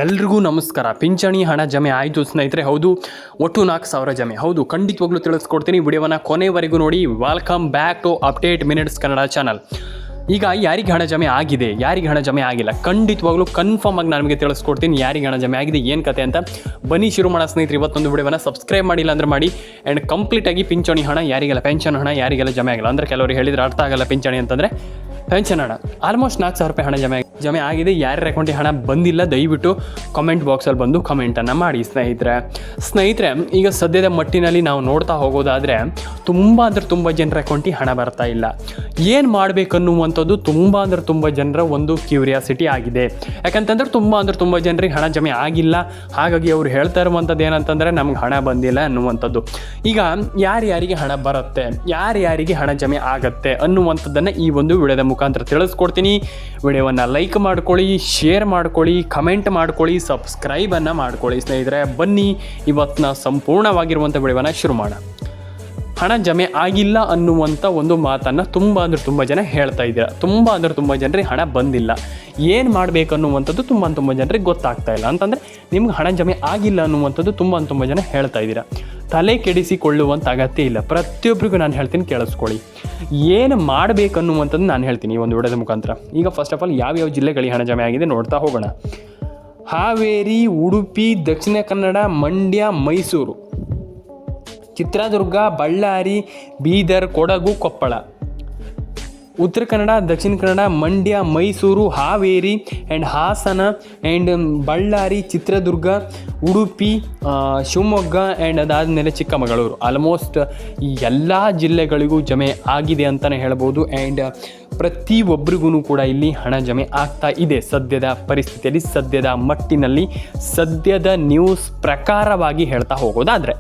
ಎಲ್ರಿಗೂ ನಮಸ್ಕಾರ. ಪಿಂಚಣಿ ಹಣ ಜಮೆ ಆಯಿತು ಸ್ನೇಹಿತರೆ. ಹೌದು, ಒಟ್ಟು 4,000 ಜಮೆ. ಹೌದು, ಖಂಡಿತವಾಗ್ಲೂ ತಿಳಿಸ್ಕೊಡ್ತೀನಿ. ವಿಡಿಯೋವನ್ನು ಕೊನೆವರೆಗೂ ನೋಡಿ. Welcome back to update minutes Kannada channel. ಈಗ ಯಾರಿಗೆ ಹಣ ಜಮೆ ಆಗಿದೆ, ಯಾರಿಗೆ ಹಣ ಜಮೆ ಆಗಿಲ್ಲ, ಖಂಡಿತವಾಗ್ಲೂ ಕನ್ಫರ್ಮ್ ಆಗಿ ನಾನು ನಿಮಗೆ ತಿಳಿಸ್ಕೊಡ್ತೀನಿ ಯಾರಿಗೆ ಹಣ ಜಮೆ ಆಗಿದೆ, ಏನು ಕತೆ ಅಂತ. ಬನ್ನಿ ಶುರು ಮಾಡೋಣ ಸ್ನೇಹಿತರೆ. ಇವತ್ತೊಂದು ವಿಡಿಯೋವನ್ನು ಸಬ್ಸ್ಕ್ರೈಬ್ ಮಾಡಿಲ್ಲ ಅಂದ್ರೆ ಮಾಡಿ. ಆ್ಯಂಡ್ ಕಂಪ್ಲೀಟಾಗಿ ಪಿಂಚಣಿ ಹಣ ಯಾರಿಗೆಲ್ಲ, ಪೆನ್ಷನ್ ಹಣ ಯಾರಿಗೆಲ್ಲ ಜಮೆ ಆಗಿಲ್ಲ ಅಂದರೆ ಕೆಲವರು ಹೇಳಿದ್ರೆ ಅರ್ಥ ಆಗಲ್ಲ. ಪಿಂಚಣಿ ಅಂತಂದರೆ ಪೆನ್ಷನ್ ಹಣ ಆಲ್ಮೋಸ್ಟ್ 4,000 ರೂಪಾಯಿ ಹಣ ಜಮೆ ಆಗಿದೆ. ಯಾರ್ಯಾರ ಅಕೌಂಟಿಗೆ ಹಣ ಬಂದಿಲ್ಲ ದಯವಿಟ್ಟು ಕಾಮೆಂಟ್ ಬಾಕ್ಸಲ್ಲಿ ಬಂದು ಕಮೆಂಟನ್ನು ಮಾಡಿ ಸ್ನೇಹಿತರೆ. ಈಗ ಸದ್ಯದ ಮಟ್ಟಿನಲ್ಲಿ ನಾವು ನೋಡ್ತಾ ಹೋಗೋದಾದರೆ ತುಂಬ ಜನರ ಅಕೌಂಟಿಗೆ ಹಣ ಬರ್ತಾ ಇಲ್ಲ. ಏನು ಮಾಡಬೇಕನ್ನುವಂಥದ್ದು ತುಂಬ ಜನರ ಒಂದು ಕ್ಯೂರಿಯಾಸಿಟಿ ಆಗಿದೆ. ಯಾಕಂತಂದ್ರೆ ತುಂಬ ಜನರಿಗೆ ಹಣ ಜಮೆ ಆಗಿಲ್ಲ. ಹಾಗಾಗಿ ಅವ್ರು ಹೇಳ್ತಾ ಇರುವಂಥದ್ದು ಏನಂತಂದರೆ ನಮ್ಗೆ ಹಣ ಬಂದಿಲ್ಲ ಅನ್ನುವಂಥದ್ದು. ಈಗ ಯಾರ್ಯಾರಿಗೆ ಹಣ ಬರುತ್ತೆ, ಯಾರ್ಯಾರಿಗೆ ಹಣ ಜಮೆ ಆಗತ್ತೆ ಅನ್ನುವಂಥದ್ದನ್ನು ಈ ಒಂದು ವಿಡಿಯೋದ ಮುಖಾಂತರ ತಿಳಿಸ್ಕೊಡ್ತೀನಿ. ವಿಡಿಯೋವನ್ನು ಲೈಕ್ ಮಾಡ್ಕೊಳ್ಳಿ, ಶೇರ್ ಮಾಡ್ಕೊಳ್ಳಿ, ಕಮೆಂಟ್ ಮಾಡ್ಕೊಳ್ಳಿ, ಸಬ್ಸ್ಕ್ರೈಬನ್ನು ಮಾಡ್ಕೊಳ್ಳಿ ಸ್ನೇಹಿತರೆ. ಬನ್ನಿ ಇವತ್ತಿನ ಸಂಪೂರ್ಣವಾಗಿರುವಂಥ ವಿಡಿಯೋವನ್ನು ಶುರು ಮಾಡೋಣ. ಹಣ ಜಮೆ ಆಗಿಲ್ಲ ಅನ್ನುವಂಥ ಒಂದು ಮಾತನ್ನು ತುಂಬ ಜನ ಹೇಳ್ತಾ ಇದ್ದೀರಾ. ತುಂಬ ಜನರಿಗೆ ಹಣ ಬಂದಿಲ್ಲ. ಏನು ಮಾಡಬೇಕನ್ನುವಂಥದ್ದು ತುಂಬ ಜನರಿಗೆ ಗೊತ್ತಾಗ್ತಾ ಇಲ್ಲ. ಅಂತಂದರೆ ನಿಮ್ಗೆ ಹಣ ಜಮೆ ಆಗಿಲ್ಲ ಅನ್ನುವಂಥದ್ದು ತುಂಬ ಜನ ಹೇಳ್ತಾ ಇದ್ದೀರಾ. ತಲೆ ಕೆಡಿಸಿಕೊಳ್ಳುವಂಥ ಅಗತ್ಯ ಇಲ್ಲ. ಪ್ರತಿಯೊಬ್ಬರಿಗೂ ನಾನು ಹೇಳ್ತೀನಿ, ಕೇಳಿಸ್ಕೊಳ್ಳಿ. ಏನು ಮಾಡಬೇಕನ್ನುವಂಥದ್ದು ನಾನು ಹೇಳ್ತೀನಿ ಈ ಒಂದು ವಿಡಿಯೋದ ಮುಖಾಂತರ. ಈಗ ಫಸ್ಟ್ ಆಫ್ ಆಲ್ ಯಾವ್ಯಾವ ಜಿಲ್ಲೆಗಳಿಗೆ ಹಣ ಜಮೆ ಆಗಿದೆ ನೋಡ್ತಾ ಹೋಗೋಣ. Haveri, Udupi, Dakshina Kannada, Mandya, Mysuru, Chitradurga, Ballari, Bidar, Kodagu, Koppal, Uttara Kannada, Dakshina Kannada, Mandya, Mysuru, Haveri and Hassan and Ballari, Chitradurga, Udupi, Shivamogga and ಅದಾದಮೇಲೆ ಚಿಕ್ಕಮಗಳೂರು. ಆಲ್ಮೋಸ್ಟ್ ಈ ಎಲ್ಲ ಜಿಲ್ಲೆಗಳಿಗೂ ಜಮೆ ಆಗಿದೆ ಅಂತಲೇ ಹೇಳ್ಬೋದು. ಆ್ಯಂಡ್ ಪ್ರತಿಯೊಬ್ಬರಿಗೂ ಕೂಡ ಇಲ್ಲಿ ಹಣ ಜಮೆ ಆಗ್ತಾ ಇದೆ ಸದ್ಯದ ಪರಿಸ್ಥಿತಿಯಲ್ಲಿ, ಸದ್ಯದ ಮಟ್ಟಿನಲ್ಲಿ, ಸದ್ಯದ ನ್ಯೂಸ್ ಪ್ರಕಾರವಾಗಿ ಹೇಳ್ತಾ ಹೋಗೋದಾದರೆ.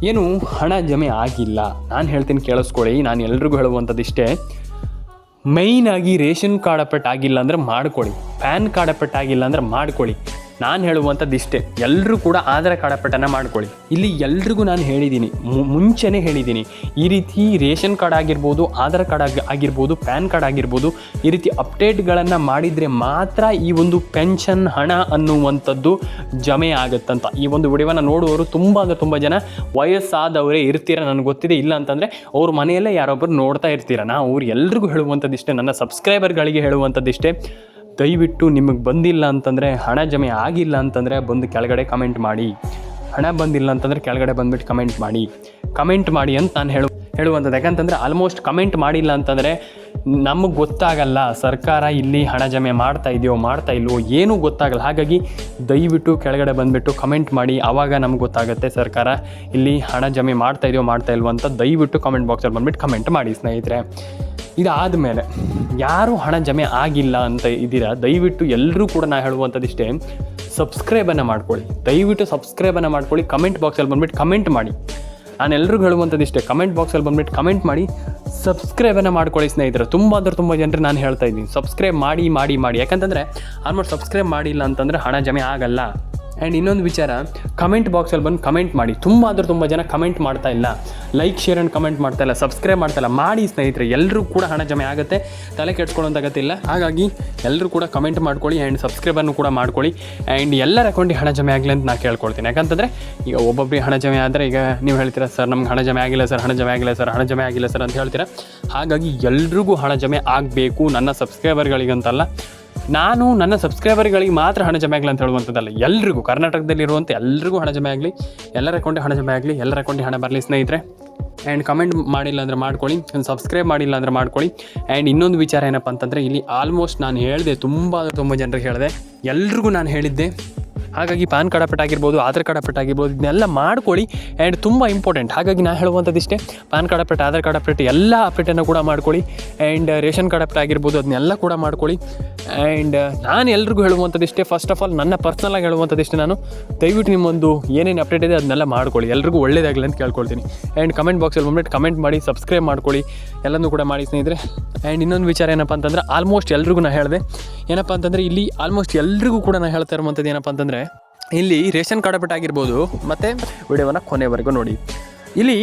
ಏನು ಹಣ ಜಮೆ ಆಗಿಲ್ಲ, ನಾನು ಹೇಳ್ತೀನಿ ಕೇಳಿಸ್ಕೊಳ್ಳಿ. ನಾನು ಎಲ್ರಿಗೂ ಹೇಳುವಂಥದ್ದು ಇಷ್ಟೇ, ಮೈನಾಗಿ ರೇಷನ್ ಕಾರ್ಡ್ ಅಪ್ಡೇಟ್ ಆಗಿಲ್ಲ ಅಂದರೆ ಮಾಡ್ಕೊಳ್ಳಿ, ಪ್ಯಾನ್ ಕಾರ್ಡ್ ಅಪ್ಡೇಟ್ ಆಗಿಲ್ಲ ಅಂದರೆ ಮಾಡ್ಕೊಳ್ಳಿ. ನಾನು ಹೇಳುವಂಥದ್ದು ಇಷ್ಟೇ, ಎಲ್ಲರೂ ಕೂಡ ಆಧಾರ್ ಕಾರ್ಡ್ ಅಪ್ಡೇಟನ್ನು ಮಾಡ್ಕೊಳ್ಳಿ. ಇಲ್ಲಿ ಎಲ್ರಿಗೂ ನಾನು ಹೇಳಿದ್ದೀನಿ, ಮುಂಚೆನೇ ಹೇಳಿದ್ದೀನಿ, ಈ ರೀತಿ ರೇಷನ್ ಕಾರ್ಡ್ ಆಗಿರ್ಬೋದು, ಆಧಾರ್ ಕಾರ್ಡ್ ಆಗಿರ್ಬೋದು, ಪ್ಯಾನ್ ಕಾರ್ಡ್ ಆಗಿರ್ಬೋದು, ಈ ರೀತಿ ಅಪ್ಡೇಟ್ಗಳನ್ನು ಮಾಡಿದರೆ ಮಾತ್ರ ಈ ಒಂದು ಪೆನ್ಷನ್ ಹಣ ಅನ್ನುವಂಥದ್ದು ಜಮೆ ಆಗುತ್ತಂತ. ಈ ಒಂದು ವಿಡಿಯೋವನ್ನು ನೋಡುವವರು ತುಂಬ ಜನ ವಯಸ್ಸಾದವರೇ ಇರ್ತೀರ, ನನಗೆ ಗೊತ್ತಿದೆ. ಇಲ್ಲ ಅಂತಂದರೆ ಅವ್ರ ಮನೆಯಲ್ಲೇ ಯಾರೊಬ್ಬರು ನೋಡ್ತಾ ಇರ್ತೀರ. ನಾವು ಅವ್ರು ಎಲ್ರಿಗೂ ಹೇಳುವಂಥದ್ದು ಇಷ್ಟೇ, ನನ್ನ ಸಬ್ಸ್ಕ್ರೈಬರ್ಗಳಿಗೆ ಹೇಳುವಂಥದ್ದು ಇಷ್ಟೇ, ದಯವಿಟ್ಟು ನಿಮಗೆ ಬಂದಿಲ್ಲ ಅಂತಂದರೆ, ಹಣ ಜಮೆ ಆಗಿಲ್ಲ ಅಂತಂದರೆ ಬಂದು ಕೆಳಗಡೆ ಕಮೆಂಟ್ ಮಾಡಿ. ಹಣ ಬಂದಿಲ್ಲ ಅಂತಂದರೆ ಕೆಳಗಡೆ ಬಂದುಬಿಟ್ಟು ಕಮೆಂಟ್ ಮಾಡಿ ಅಂತ ನಾನು ಹೇಳುವಂಥದ್ದು. ಯಾಕಂತಂದರೆ ಆಲ್ಮೋಸ್ಟ್ ಕಮೆಂಟ್ ಮಾಡಿಲ್ಲ ಅಂತಂದರೆ ನಮಗೆ ಗೊತ್ತಾಗಲ್ಲ ಸರ್ಕಾರ ಇಲ್ಲಿ ಹಣ ಜಮೆ ಮಾಡ್ತಾ ಇದೆಯೋ ಮಾಡ್ತಾ ಇಲ್ವೋ ಏನೂ ಗೊತ್ತಾಗಲ್ಲ. ಹಾಗಾಗಿ ದಯವಿಟ್ಟು ಕೆಳಗಡೆ ಬಂದುಬಿಟ್ಟು ಕಮೆಂಟ್ ಮಾಡಿ, ಆವಾಗ ನಮ್ಗೆ ಗೊತ್ತಾಗುತ್ತೆ ಸರ್ಕಾರ ಇಲ್ಲಿ ಹಣ ಜಮೆ ಮಾಡ್ತಾ ಇದೆಯೋ ಮಾಡ್ತಾ ಇಲ್ವೋ ಅಂತ. ದಯವಿಟ್ಟು ಕಮೆಂಟ್ ಬಾಕ್ಸಲ್ಲಿ ಬಂದುಬಿಟ್ಟು ಕಮೆಂಟ್ ಮಾಡಿ ಸ್ನೇಹಿತರೆ. ಇದಾದಮೇಲೆ ಯಾರು ಹಣ ಜಮೆ ಆಗಿಲ್ಲ ಅಂತ ಇದ್ದೀರಾ, ದಯವಿಟ್ಟು ಎಲ್ಲರೂ ಕೂಡ ನಾನು ಹೇಳುವಂಥದ್ದು ಇಷ್ಟೇ, ಸಬ್ಸ್ಕ್ರೈಬನ್ನು ಮಾಡ್ಕೊಳ್ಳಿ. ದಯವಿಟ್ಟು ಸಬ್ಸ್ಕ್ರೈಬನ್ನು ಮಾಡ್ಕೊಳ್ಳಿ. ಕಮೆಂಟ್ ಬಾಕ್ಸಲ್ಲಿ ಬಂದುಬಿಟ್ಟು ಕಮೆಂಟ್ ಮಾಡಿ. ನಾನು ಎಲ್ರಿಗೂ ಹೇಳುವಂಥದ್ದು ಇಷ್ಟೇ, ಕಮೆಂಟ್ ಬಾಕ್ಸಲ್ಲಿ ಬಂದುಬಿಟ್ಟು ಕಮೆಂಟ್ ಮಾಡಿ, ಸಬ್ಸ್ಕ್ರೈಬನ್ನು ಮಾಡ್ಕೊಳ್ಳಿ ಸ್ನೇಹಿತರೆ. ತುಂಬ ಜನರು ನಾನು ಹೇಳ್ತಾ ಇದ್ದೀನಿ, ಸಬ್ಸ್ಕ್ರೈಬ್ ಮಾಡಿ. ಯಾಕಂತಂದರೆ ಆಲ್ಮೋಸ್ಟ್ ಸಬ್ಸ್ಕ್ರೈಬ್ ಮಾಡಿಲ್ಲ ಅಂತಂದರೆ ಹಣ ಜಮೆ ಆಗಲ್ಲ. ಆ್ಯಂಡ್ ಇನ್ನೊಂದು ವಿಚಾರ, ಕಮೆಂಟ್ ಬಾಕ್ಸಲ್ಲಿ ಬಂದು ಕಮೆಂಟ್ ಮಾಡಿ. ತುಂಬ ಜನ ಕಮೆಂಟ್ ಮಾಡ್ತಾ ಇಲ್ಲ, ಲೈಕ್, ಶೇರ್ ಆ್ಯಂಡ್ ಕಮೆಂಟ್ ಮಾಡ್ತಾ ಇಲ್ಲ, ಸಬ್ಸ್ಕ್ರೈಬ್ ಮಾಡ್ತಾ ಇಲ್ಲ. ಮಾಡಿ ಸ್ನೇಹಿತರೆ, ಎಲ್ಲರೂ ಕೂಡ ಹಣ ಜಮೆ ಆಗುತ್ತೆ, ತಲೆ ಕೆಡ್ಸ್ಕೊಳ್ಳೋಂಥ ಅಗತ್ಯ ಇಲ್ಲ. ಹಾಗಾಗಿ ಎಲ್ಲರೂ ಕೂಡ ಕಮೆಂಟ್ ಮಾಡ್ಕೊಳ್ಳಿ ಆ್ಯಂಡ್ ಸಬ್ಸ್ಕ್ರೈಬನ್ನು ಕೂಡ ಮಾಡ್ಕೊಳ್ಳಿ. ಆ್ಯಂಡ್ ಎಲ್ಲರ ಅಕೌಂಟಿಗೆ ಹಣ ಜಮೆ ಆಗಲಿ ಅಂತ ನಾನು ಕೇಳ್ಕೊಳ್ತೀನಿ. ಯಾಕಂತಂದರೆ ಈಗ ಒಬ್ಬೊಬ್ಬರಿಗೆ ಹಣ ಜಮೆ ಆದರೆ, ಈಗ ನೀವು ಹೇಳ್ತೀರಾ ಸರ್ ನಮ್ಗೆ ಹಣ ಜಮೆ ಆಗಿಲ್ಲ ಸರ್, ಹಣ ಜಮೆ ಆಗಿಲ್ಲ ಸರ್ ಅಂತ ಹೇಳ್ತೀರಾ. ಹಾಗಾಗಿ ಎಲ್ರಿಗೂ ಹಣ ಜಮೆ ಆಗಬೇಕು, ನನ್ನ ಸಬ್ಸ್ಕ್ರೈಬರ್ಗಳಿಗಂತಲ್ಲ. ನಾನು ನನ್ನ ಸಬ್ಸ್ಕ್ರೈಬರ್ಗಳಿಗೆ ಮಾತ್ರ ಹಣ ಜಮೆ ಆಗಲಿ ಅಂತ ಹೇಳುವಂಥದ್ದಲ್ಲ, ಎಲ್ರಿಗೂ, ಕರ್ನಾಟಕದಲ್ಲಿರುವಂಥ ಎಲ್ರಿಗೂ ಹಣ ಜಮೆ ಆಗಲಿ, ಎಲ್ಲರ ಅಕೌಂಟಿಗೆ ಹಣ ಜಮೆ ಆಗಲಿ, ಎಲ್ಲರ ಅಕೌಂಟಿಗೆ ಹಣ ಬರಲಿ ಸ್ನೇಹಿತರೆ. ಆ್ಯಂಡ್ ಕಮೆಂಟ್ ಮಾಡಿಲ್ಲ ಅಂದರೆ ಮಾಡ್ಕೊಳ್ಳಿ, ಸಬ್ಸ್ಕ್ರೈಬ್ ಮಾಡಿಲ್ಲ ಅಂದರೆ ಮಾಡ್ಕೊಳ್ಳಿ. ಆ್ಯಂಡ್ ಇನ್ನೊಂದು ವಿಚಾರ ಏನಪ್ಪ ಅಂತಂದರೆ, ಇಲ್ಲಿ ಆಲ್ಮೋಸ್ಟ್ ನಾನು ಹೇಳಿದೆ, ತುಂಬ ಜನರಿಗೆ ಹೇಳಿದೆ, ಎಲ್ರಿಗೂ ನಾನು ಹೇಳಿದ್ದೆ. ಹಾಗಾಗಿ ಪ್ಯಾನ್ ಕಾರ್ಡ್ ಅಪ್ಡೇಟ್ ಆಗಿರ್ಬೋದು, ಆಧಾರ್ ಕಾರ್ಡ್ ಅಪ್ಡೇಟ್ ಆಗಿರ್ಬೋದು, ಇದನ್ನೆಲ್ಲ ಮಾಡ್ಕೊಳ್ಳಿ. ಆ್ಯಂಡ್ ತುಂಬ ಇಂಪಾರ್ಟೆಂಟ್. ಹಾಗಾಗಿ ನಾನು ಹೇಳುವಂಥದ್ದು ಇಷ್ಟೇ, PAN card update, Aadhaar card update ಎಲ್ಲ ಅಪ್ಡೇಟನ್ನು ಕೂಡ ಮಾಡ್ಕೊಳ್ಳಿ. ಆ್ಯಂಡ್ ರೇಷನ್ ಕಾರ್ಡ್ ಅಪ್ಡೇಟ್ ಆಗಿರ್ಬೋದು, ಅದನ್ನೆಲ್ಲ ಕೂಡ ಮಾಡ್ಕೊಳ್ಳಿ. ಆ್ಯಂಡ್ ನಾನು ಎಲ್ರಿಗೂ ಹೇಳುವಂಥದ್ದು ಇಷ್ಟೇ, ಫಸ್ಟ್ ಆಫ್ ಆಲ್ ನನ್ನ ಪರ್ಸ್ನಲಾಗಿ ಹೇಳುವಂಥದ್ದು ಇಷ್ಟೇ, ನಾನು ದಯವಿಟ್ಟು ನಿಮ್ಮೊಂದು ಏನೇನು ಅಪ್ಡೇಟ್ ಇದೆ ಅದನ್ನೆಲ್ಲ ಮಾಡ್ಕೊಳ್ಳಿ, ಎಲ್ರಿಗೂ ಒಳ್ಳೇದಾಗಲಿ ಅಂತ ಕೇಳ್ಕೊಳ್ತೀನಿ. ಆ್ಯಂಡ್ ಕಮೆಂಟ್ ಬಾಕ್ಸಲ್ಲಿ ಬಂದ್ಬಿಟ್ಟು ಕಮೆಂಟ್ ಮಾಡಿ, ಸಬ್ಸ್ಕ್ರೈಬ್ ಮಾಡ್ಕೊಳ್ಳಿ, ಎಲ್ಲನೂ ಕೂಡ ಮಾಡಿ ಸ್ನೇಹಿತರೆ. ಆ್ಯಂಡ್ ಇನ್ನೊಂದು ವಿಚಾರ ಏನಪ್ಪ ಅಂತಂದರೆ, ಆಲ್ಮೋಸ್ಟ್ ಎಲ್ರಿಗೂ ನಾನು ಹೇಳಿದೆ ಏನಪ್ಪ ಅಂತಂದರೆ, ಇಲ್ಲಿ ಆಲ್ಮೋಸ್ಟ್ ಎಲ್ರಿಗೂ ಕೂಡ ನಾನು ಹೇಳ್ತಾ ಇರುವಂಥದ್ದು ಏನಪ್ಪ ಅಂತಂದರೆ, ಇಲ್ಲಿ ರೇಷನ್ ಕಾರ್ಡ್ ಅಪ್ಡೇಟ್ ಆಗಿರ್ಬೋದು, ಮತ್ತು ವಿಡಿಯೋವನ್ನು ಕೊನೆವರೆಗೂ ನೋಡಿ. ಇಲ್ಲಿ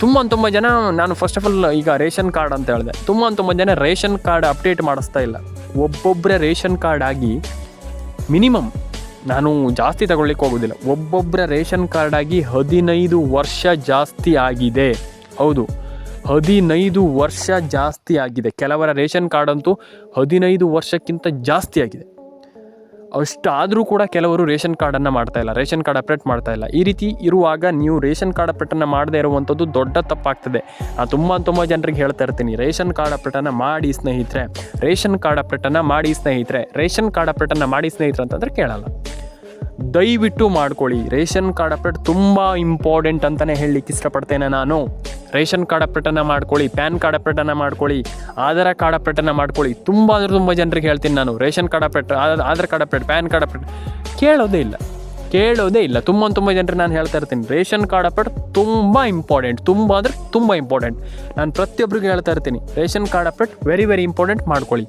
ತುಂಬ ಜನ, ನಾನು ಫಸ್ಟ್ ಆಫ್ ಆಲ್ ಈಗ ರೇಷನ್ ಕಾರ್ಡ್ ಅಂತ ಹೇಳಿದೆ, ತುಂಬ ಜನ ರೇಷನ್ ಕಾರ್ಡ್ ಅಪ್ಡೇಟ್ ಮಾಡಿಸ್ತಾ ಇಲ್ಲ. ಒಬ್ಬೊಬ್ಬರೇ ರೇಷನ್ ಕಾರ್ಡ್ ಆಗಿ ಮಿನಿಮಮ್, ನಾನು ಜಾಸ್ತಿ ತಗೊಳ್ಳಿಕ್ಕೆ ಹೋಗೋದಿಲ್ಲ, ಒಬ್ಬೊಬ್ಬರ ರೇಷನ್ ಕಾರ್ಡಾಗಿ 15 ವರ್ಷ ಜಾಸ್ತಿ ಆಗಿದೆ. ಹೌದು, 15 ವರ್ಷ ಜಾಸ್ತಿ ಆಗಿದೆ. ಕೆಲವರ ರೇಷನ್ ಕಾರ್ಡ್ ಅಂತೂ 15 ವರ್ಷಕ್ಕಿಂತ ಜಾಸ್ತಿ ಆಗಿದೆ. ಅಷ್ಟಾದರೂ ಕೂಡ ಕೆಲವರು ರೇಷನ್ ಕಾರ್ಡನ್ನು ಮಾಡ್ತಾಯಿಲ್ಲ, ರೇಷನ್ ಕಾರ್ಡ್ ಅಪ್ಡೇಟ್ ಮಾಡ್ತಾಯಿಲ್ಲ. ಈ ರೀತಿ ಇರುವಾಗ ನೀವು ರೇಷನ್ ಕಾರ್ಡ್ ಅಪ್ಡೇಟನ್ನು ಮಾಡದೇ ಇರುವಂಥದ್ದು ದೊಡ್ಡ ತಪ್ಪಾಗ್ತದೆ. ನಾನು ತುಂಬ ಜನರಿಗೆ ಹೇಳ್ತಾ ಇರ್ತೀನಿ, ರೇಷನ್ ಕಾರ್ಡ್ ಅಪ್ಡೇಟನ್ನು ಮಾಡಿ ಸ್ನೇಹಿತರೆ, ರೇಷನ್ ಕಾರ್ಡ್ ಅಪ್ಡೇಟನ್ನು ಮಾಡಿ ಸ್ನೇಹಿತರೆ, ರೇಷನ್ ಕಾರ್ಡ್ ಅಪ್ಡೇಟನ್ನು ಮಾಡಿ ಸ್ನೇಹಿತರೆ ಅಂತಂದರೆ ಕೇಳಲ್ಲ. ದಯವಿಟ್ಟು ಮಾಡ್ಕೊಳ್ಳಿ. ರೇಷನ್ ಕಾರ್ಡ್ ಅಪ್ಡೇಟ್ ತುಂಬ ಇಂಪಾರ್ಟೆಂಟ್ ಅಂತಲೇ ಹೇಳಲಿಕ್ಕೆ ಇಷ್ಟಪಡ್ತೇನೆ ನಾನು. ರೇಷನ್ ಕಾರ್ಡ್ ಅಪ್ಡೇಟನ್ನು ಮಾಡ್ಕೊಳ್ಳಿ, ಪ್ಯಾನ್ ಕಾರ್ಡ್ ಅಪ್ಡೇಟನ್ನು ಮಾಡ್ಕೊಳ್ಳಿ, ಆಧಾರ್ ಕಾರ್ಡ್ ಅಪ್ಡೇಟನ್ನು ಮಾಡ್ಕೊಳ್ಳಿ. ತುಂಬ ಜನರಿಗೆ ಹೇಳ್ತೀನಿ ನಾನು, ration card update, Aadhaar card update, PAN card update ಕೇಳೋದೇ ಇಲ್ಲ. ತುಂಬ ಜನರಿಗೆ ನಾನು ಹೇಳ್ತಾ ಇರ್ತೀನಿ, ರೇಷನ್ ಕಾರ್ಡ್ ಅಪ್ಡೇಟ್ ತುಂಬ ಇಂಪಾರ್ಟೆಂಟ್, ತುಂಬ ಇಂಪಾರ್ಟೆಂಟ್. ನಾನು ಪ್ರತಿಯೊಬ್ಬರಿಗೆ ಹೇಳ್ತಾ ಇರ್ತೀನಿ, ration card update very important ಮಾಡ್ಕೊಳ್ಳಿ.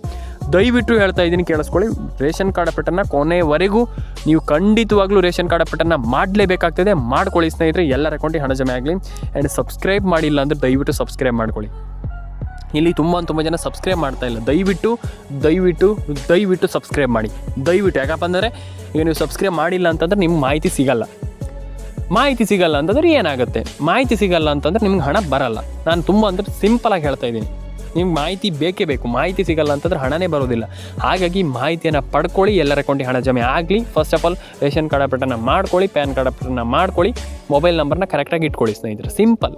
ದಯವಿಟ್ಟು ಹೇಳ್ತಾ ಇದ್ದೀನಿ, ಕೇಳಿಸ್ಕೊಳ್ಳಿ. ರೇಷನ್ ಕಾರ್ಡ್ ಅಪ್ಡೇಟನ್ನು ಕೊನೆವರೆಗೂ ನೀವು ಖಂಡಿತವಾಗ್ಲೂ ರೇಷನ್ ಕಾರ್ಡ್ ಅಪ್ಡೇಟನ್ನು ಮಾಡಲೇಬೇಕಾಗ್ತದೆ. ಮಾಡ್ಕೊಳ್ಳಿ ಸ್ನೇಹಿತರೆ, ಎಲ್ಲರ ಅಕೌಂಟಿಗೆ ಹಣ ಜಮೆ ಆಗಲಿ. ಆ್ಯಂಡ್ ಸಬ್ಸ್ಕ್ರೈಬ್ ಮಾಡಿಲ್ಲ ಅಂದರೆ ದಯವಿಟ್ಟು ಸಬ್ಸ್ಕ್ರೈಬ್ ಮಾಡ್ಕೊಳ್ಳಿ. ಇಲ್ಲಿ ತುಂಬ ಜನ ಸಬ್ಸ್ಕ್ರೈಬ್ ಮಾಡ್ತಾಯಿಲ್ಲ. ದಯವಿಟ್ಟು ಸಬ್ಸ್ಕ್ರೈಬ್ ಮಾಡಿ. ಯಾಕಪ್ಪ ಅಂದರೆ ಈಗ ನೀವು ಸಬ್ಸ್ಕ್ರೈಬ್ ಮಾಡಿಲ್ಲ ಅಂತಂದರೆ ನಿಮ್ಗೆ ಮಾಹಿತಿ ಸಿಗಲ್ಲ ಅಂತಂದರೆ ಏನಾಗುತ್ತೆ? ಮಾಹಿತಿ ಸಿಗಲ್ಲ ಅಂತಂದರೆ ನಿಮ್ಗೆ ಹಣ ಬರಲ್ಲ. ನಾನು ಸಿಂಪಲಾಗಿ ಹೇಳ್ತಾ ಇದ್ದೀನಿ, ನಿಮ್ಗೆ ಮಾಹಿತಿ ಬೇಕೇ ಬೇಕು. ಮಾಹಿತಿ ಸಿಗಲ್ಲ ಅಂತಂದ್ರೆ ಹಣನೇ ಬರೋದಿಲ್ಲ. ಹಾಗಾಗಿ ಮಾಹಿತಿಯನ್ನು ಪಡ್ಕೊಳ್ಳಿ, ಎಲ್ಲರ ಅಕೌಂಟಿಗೆ ಹಣ ಜಮೆ ಆಗಲಿ. First of all ration card ಅಪ್ಡೇಟನ್ನು ಮಾಡ್ಕೊಳ್ಳಿ, ಪ್ಯಾನ್ ಕಾರ್ಡ್ ಅಪ್ಡೇಟನ್ನು ಮಾಡ್ಕೊಳ್ಳಿ, ಮೊಬೈಲ್ ನಂಬರ್ನ ಕರೆಕ್ಟಾಗಿ ಇಟ್ಕೊಳ್ಳಿ ಸ್ನೇಹಿತರೆ. ಸಿಂಪಲ್.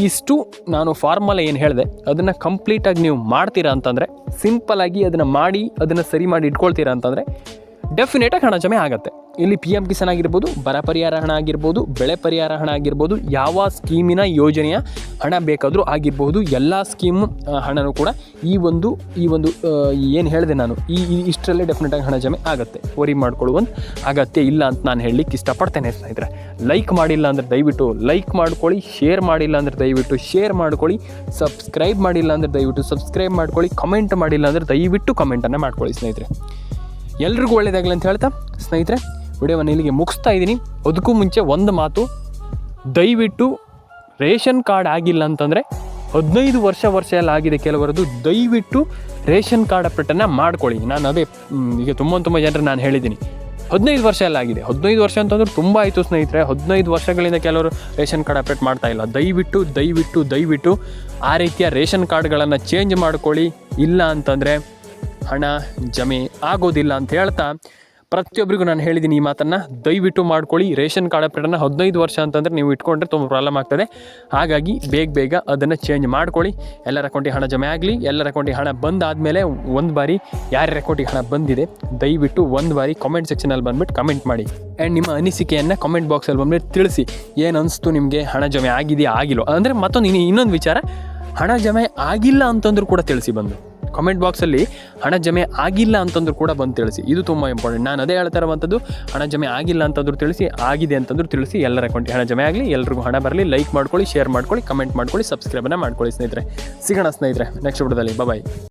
ಇಷ್ಟು ನಾನು ಫಾರ್ಮುಲಾ ಏನು ಹೇಳಿದೆ ಅದನ್ನು ಕಂಪ್ಲೀಟಾಗಿ ನೀವು ಮಾಡ್ತೀರಾ ಅಂತಂದರೆ, ಸಿಂಪಲಾಗಿ ಅದನ್ನು ಮಾಡಿ, ಅದನ್ನು ಸರಿ ಮಾಡಿ ಇಟ್ಕೊಳ್ತೀರಾ ಅಂತಂದರೆ ಡೆಫಿನೇಟಾಗಿ ಹಣ ಜಮೆ ಆಗುತ್ತೆ. ಇಲ್ಲಿ PM ಕಿಸಾನ್ ಆಗಿರ್ಬೋದು, ಬರ ಪರಿಹಾರ ಹಣ ಆಗಿರ್ಬೋದು, ಬೆಳೆ ಪರಿಹಾರ ಹಣ ಆಗಿರ್ಬೋದು, ಯಾವ ಸ್ಕೀಮಿನ ಯೋಜನೆಯ ಹಣ ಬೇಕಾದರೂ ಆಗಿರ್ಬೋದು, ಎಲ್ಲ ಸ್ಕೀಮ್ ಹಣನೂ ಕೂಡ ಈ ಒಂದು ಏನು ಹೇಳಿದೆ ನಾನು ಇಷ್ಟರಲ್ಲೇ ಡೆಫಿನೆಟಾಗಿ ಹಣ ಜಮೆ ಆಗುತ್ತೆ. ವರಿ ಮಾಡ್ಕೊಳ್ಳುವಂಥ ಅಗತ್ಯ ಇಲ್ಲ ಅಂತ ನಾನು ಹೇಳಲಿಕ್ಕೆ ಇಷ್ಟಪಡ್ತೇನೆ ಸ್ನೇಹಿತರೆ. ಲೈಕ್ ಮಾಡಿಲ್ಲ ಅಂದರೆ ದಯವಿಟ್ಟು ಲೈಕ್ ಮಾಡ್ಕೊಳ್ಳಿ, ಶೇರ್ ಮಾಡಿಲ್ಲ ಅಂದರೆ ದಯವಿಟ್ಟು ಶೇರ್ ಮಾಡ್ಕೊಳ್ಳಿ, ಸಬ್ಸ್ಕ್ರೈಬ್ ಮಾಡಿಲ್ಲ ಅಂದರೆ ದಯವಿಟ್ಟು ಸಬ್ಸ್ಕ್ರೈಬ್ ಮಾಡ್ಕೊಳ್ಳಿ, ಕಮೆಂಟ್ ಮಾಡಿಲ್ಲ ಅಂದರೆ ದಯವಿಟ್ಟು ಕಮೆಂಟನ್ನು ಮಾಡ್ಕೊಳ್ಳಿ ಸ್ನೇಹಿತರೆ. ಎಲ್ರಿಗೂ ಒಳ್ಳೆಯದಾಗಲಿ ಅಂತ ಹೇಳ್ತಾ ಸ್ನೇಹಿತರೆ, ವಿಡಿಯೋವನ್ನು ಇಲ್ಲಿಗೆ ಮುಗಿಸ್ತಾ ಇದ್ದೀನಿ. ಅದಕ್ಕೂ ಮುಂಚೆ ಒಂದು ಮಾತು, ದಯವಿಟ್ಟು ರೇಷನ್ ಕಾರ್ಡ್ ಆಗಿಲ್ಲ ಅಂತಂದರೆ 15 ವರ್ಷ ಎಲ್ಲ ಆಗಿದೆ ಕೆಲವರದ್ದು, ದಯವಿಟ್ಟು ರೇಷನ್ ಕಾರ್ಡ್ ಅಪ್ಡೇಟನ್ನು ಮಾಡ್ಕೊಳ್ಳಿ. ನಾನು ಅದೇ ಈಗ ತುಂಬ ಜನರು ನಾನು ಹೇಳಿದ್ದೀನಿ, 15 ವರ್ಷ ಎಲ್ಲ ಆಗಿದೆ. 15 ವರ್ಷ ಅಂತಂದ್ರೆ ತುಂಬ ಆಯಿತು ಸ್ನೇಹಿತರೆ. 15 ವರ್ಷಗಳಿಂದ ಕೆಲವರು ರೇಷನ್ ಕಾರ್ಡ್ ಅಪ್ಡೇಟ್ ಮಾಡ್ತಾಯಿಲ್ಲ. ದಯವಿಟ್ಟು ಆ ರೀತಿಯ ರೇಷನ್ ಕಾರ್ಡ್ಗಳನ್ನು ಚೇಂಜ್ ಮಾಡ್ಕೊಳ್ಳಿ. ಇಲ್ಲ ಅಂತಂದರೆ ಹಣ ಜಮೆ ಆಗೋದಿಲ್ಲ ಅಂತ ಹೇಳ್ತಾ ಪ್ರತಿಯೊಬ್ಬರಿಗೂ ನಾನು ಹೇಳಿದ್ದೀನಿ ಈ ಮಾತನ್ನು. ದಯವಿಟ್ಟು ಮಾಡ್ಕೊಳ್ಳಿ. ರೇಷನ್ ಕಾರ್ಡ್ ಅಪ್ಡೇಟನ್ನು 15 ವರ್ಷ ಅಂತಂದರೆ ನೀವು ಇಟ್ಕೊಂಡ್ರೆ ತುಂಬ ಪ್ರಾಬ್ಲಮ್ ಆಗ್ತದೆ. ಹಾಗಾಗಿ ಬೇಗ ಅದನ್ನು ಚೇಂಜ್ ಮಾಡ್ಕೊಳ್ಳಿ. ಎಲ್ಲರ ಅಕೌಂಟಿಗೆ ಹಣ ಜಮೆ ಆಗಲಿ. ಎಲ್ಲರ ಅಕೌಂಟಿಗೆ ಹಣ ಬಂದಾದಮೇಲೆ ಒಂದು ಬಾರಿ ಯಾರ್ಯಾರ ಅಕೌಂಟಿಗೆ ಹಣ ಬಂದಿದೆ ದಯವಿಟ್ಟು ಒಂದು ಬಾರಿ ಕಾಮೆಂಟ್ ಸೆಕ್ಷನಲ್ಲಿ ಬಂದುಬಿಟ್ಟು ಕಮೆಂಟ್ ಮಾಡಿ. ಆ್ಯಂಡ್ ನಿಮ್ಮ ಅನಿಸಿಕೆಯನ್ನು ಕಾಮೆಂಟ್ ಬಾಕ್ಸಲ್ಲಿ ಬಂದುಬಿಟ್ಟು ತಿಳಿಸಿ. ಏನು ಅನಿಸ್ತು ನಿಮಗೆ, ಹಣ ಜಮೆ ಆಗಿದೆಯಾ ಆಗಿಲ್ಲೋ. ಅಂದರೆ ಇನ್ನೊಂದು ವಿಚಾರ, ಹಣ ಜಮೆ ಆಗಿಲ್ಲ ಅಂತಂದ್ರೂ ಕೂಡ ತಿಳಿಸಿ ಬಂದು ಕಾಮೆಂಟ್ ಬಾಕ್ಸಲ್ಲಿ. ಹಣ ಜಮೆ ಆಗಿಲ್ಲ ಅಂತಂದ್ರೂ ಕೂಡ ಬಂದು ತಿಳಿಸಿ. ಇದು ತುಂಬ ಇಂಪಾರ್ಟೆಂಟ್. ನಾನು ಅದೇ ಹೇಳ್ತಾ ಇರುವಂಥದ್ದು, ಹಣ ಜಮೆ ಆಗಿಲ್ಲ ಅಂತಂದ್ರೂ ತಿಳಿಸಿ, ಆಗಿದೆ ಅಂತಂದ್ರೂ ತಿಳಿಸಿ. ಎಲ್ಲರ ಅಕೌಂಟಿಗೆ ಹಣ ಜಮೆ ಆಗಲಿ, ಎಲ್ರಿಗೂ ಹಣ ಬರಲಿ. ಲೈಕ್ ಮಾಡ್ಕೊಳ್ಳಿ, ಶೇರ್ ಮಾಡ್ಕೊಳ್ಳಿ, ಕಮೆಂಟ್ ಮಾಡ್ಕೊಳ್ಳಿ, ಸಬ್ಸ್ಕ್ರೈಬನ್ನು ಮಾಡ್ಕೊಳ್ಳಿ ಸ್ನೇಹಿತರೆ. ಸಿಗೋಣ ಸ್ನೇಹಿತರೆ ನೆಕ್ಸ್ಟ್ ವಿಡಿಯೋದಲ್ಲಿ. ಬಾಯ್.